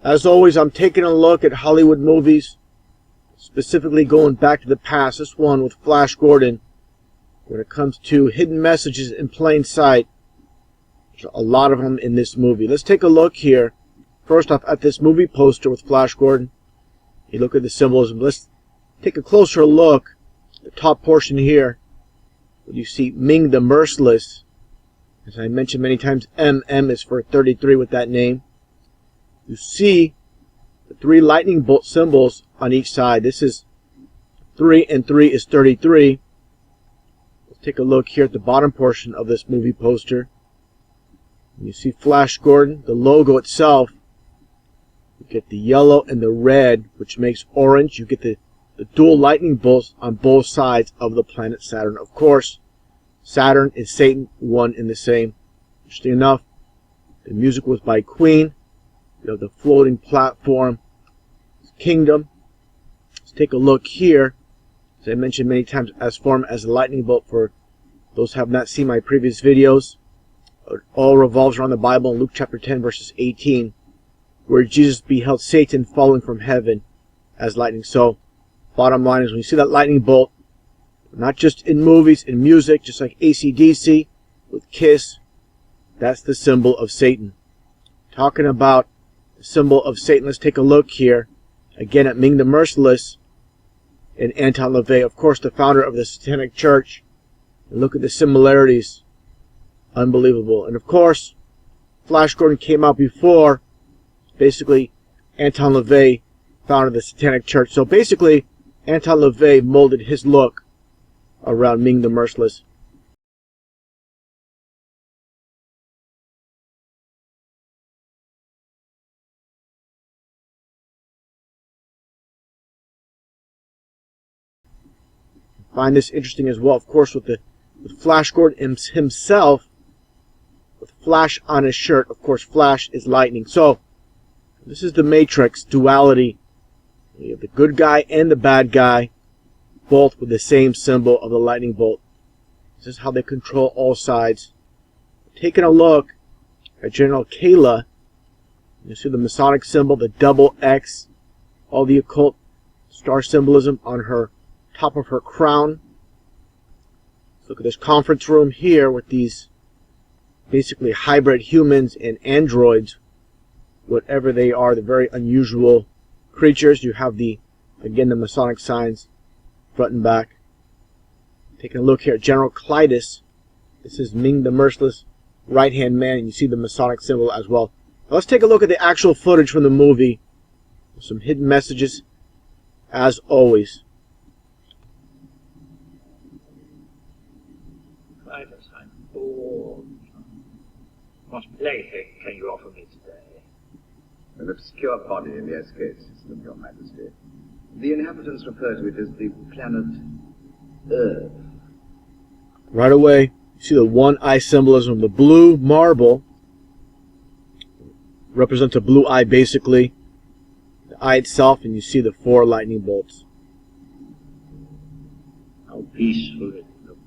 As always, I'm taking a look at Hollywood movies, specifically going back to the past. This one with Flash Gordon, when it comes to hidden messages in plain sight. There's a lot of them in this movie. Let's take a look here. First off, at this movie poster with Flash Gordon. You look at the symbolism. Let's take a closer look at the top portion here. You see Ming the Merciless. As I mentioned many times, MM is for 33 with that name. You see the 3 lightning bolt symbols on each side. This is 3 and 3 is 33. Let's take a look here at the bottom portion of this movie poster. You see Flash Gordon, the logo itself. You get the yellow and the red, which makes orange. You get the dual lightning bolts on both sides of the planet Saturn. Of course, Saturn is Satan, one and the same. Interesting enough, the music was by Queen. You have the floating platform, kingdom. Let's take a look here. As I mentioned many times, as formed as a lightning bolt. For those who have not seen my previous videos, it all revolves around the Bible in Luke chapter 10 verses 18, where Jesus beheld Satan falling from heaven as lightning. So, bottom line is, when you see that lightning bolt, not just in movies, in music, just like AC/DC with Kiss, that's the symbol of Satan. Talking about the symbol of Satan, let's take a look here again at Ming the Merciless and Anton LaVey, of course the founder of the Satanic Church. And look at the similarities. Unbelievable. And of course, Flash Gordon came out before basically Anton LaVey founded the Satanic Church. So basically, Anton LaVey molded his look around Ming the Merciless. Find this interesting as well, of course, with Flash Gordon himself, with Flash on his shirt. Of course, Flash is lightning. So, this is the Matrix duality. You have the good guy and the bad guy, both with the same symbol of the lightning bolt. This is how they control all sides. Taking a look at General Kayla, you see the Masonic symbol, the double X, all the occult star symbolism on her top of her crown. Let's look at this conference room here with these basically hybrid humans and androids, whatever they are, the very unusual creatures. You have again the Masonic signs front and back. Taking a look here at General Clytus. This is Ming the Merciless right hand man, and you see the Masonic symbol as well. Now let's take a look at the actual footage from the movie. Some hidden messages as always. Clytus, I'm bored. What plaything can you offer me today? An obscure body in the SK system, Your Majesty. The inhabitants refer to it as the planet Earth. Right away, you see the one eye symbolism. The blue marble represents a blue eye, basically. The eye itself, and you see the 4 lightning bolts. How peaceful it looks.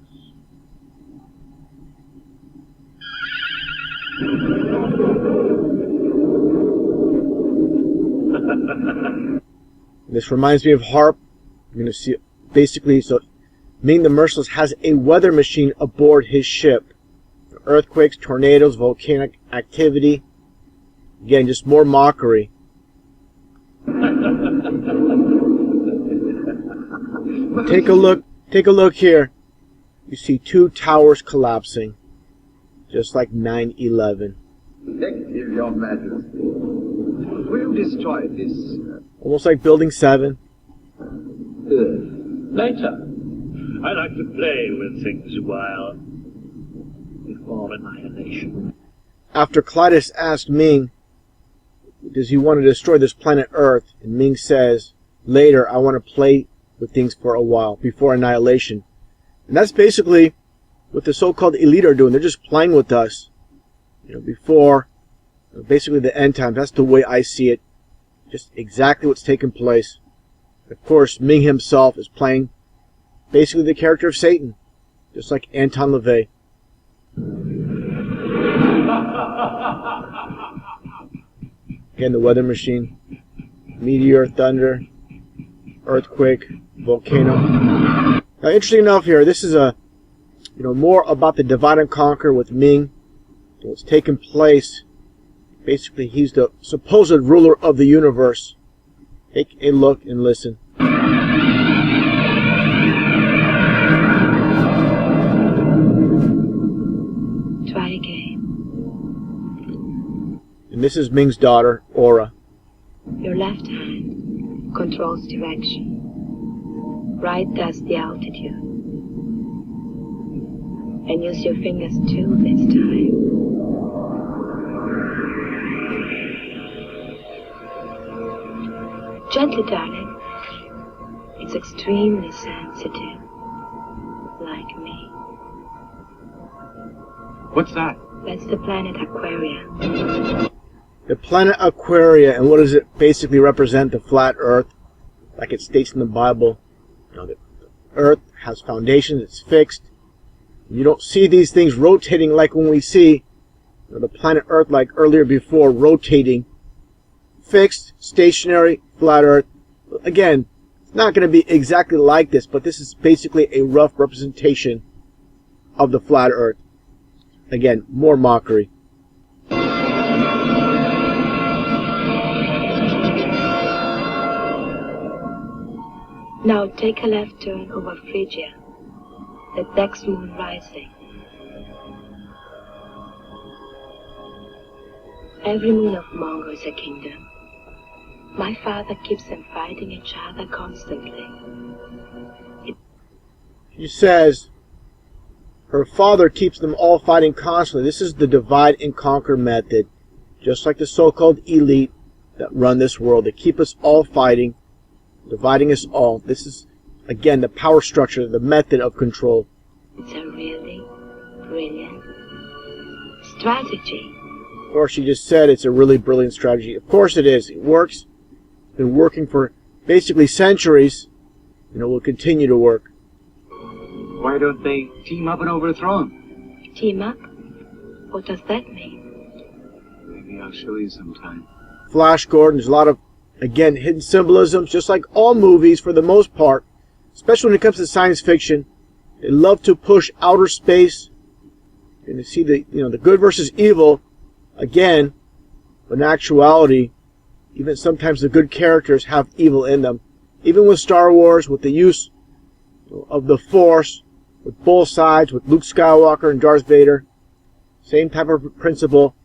This reminds me of HARP. You're going to see it basically. So Ming the Merciless has a weather machine aboard his ship. Earthquakes, tornadoes, volcanic activity. Again, just more mockery. Take a look here. You see 2 towers collapsing, just like 9/11. Effective, Your Majesty. Will you destroy this Almost like Building 7. Earth? Later. I like to play with things a while before annihilation. After Clytus asked Ming, does he want to destroy this planet Earth? And Ming says, later, I want to play with things for a while, before annihilation. And that's basically what the so-called elite are doing. They're just playing with us, before basically the end times. That's the way I see it. Just exactly what's taking place. Of course, Ming himself is playing basically the character of Satan, just like Anton LaVey. Again, the weather machine. Meteor, thunder, earthquake, volcano. Now, interesting enough here, this is a more about the divide and conquer with Ming. What's taken place. Basically, he's the supposed ruler of the universe. Take a look and listen. Try again. And this is Ming's daughter, Aura. Your left hand controls direction. Right does the altitude. And use your fingers too this time. Gently, darling. It's extremely sensitive. Like me. What's that? That's the planet Aquaria. The planet Aquaria, and what does it basically represent? The flat Earth, like it states in the Bible. The Earth has foundations, it's fixed. You don't see these things rotating like when we see the planet Earth, like earlier before, rotating. Fixed, stationary, flat Earth. Again, it's not going to be exactly like this, but this is basically a rough representation of the flat Earth. Again, more mockery. Now take a left turn over Phrygia, the next moon rising. Every moon of Mongol is a kingdom. My father keeps them fighting each other constantly. She says her father keeps them all fighting constantly. This is the divide and conquer method, just like the so-called elite that run this world. They keep us all fighting, dividing us all. This is, again, the power structure, the method of control. It's a really brilliant strategy. Of course, she just said it's a really brilliant strategy. Of course it is. It works. It's been working for basically centuries. Will continue to work. Why don't they team up and overthrow him? Team up? What does that mean? Maybe I'll show you sometime. Flash Gordon, there's a lot of, again, hidden symbolisms, just like all movies for the most part, especially when it comes to science fiction. They love to push outer space and to see the good versus evil. Again, but in actuality, even sometimes the good characters have evil in them. Even with Star Wars, with the use of the Force, with both sides, with Luke Skywalker and Darth Vader, same type of principle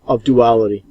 of duality.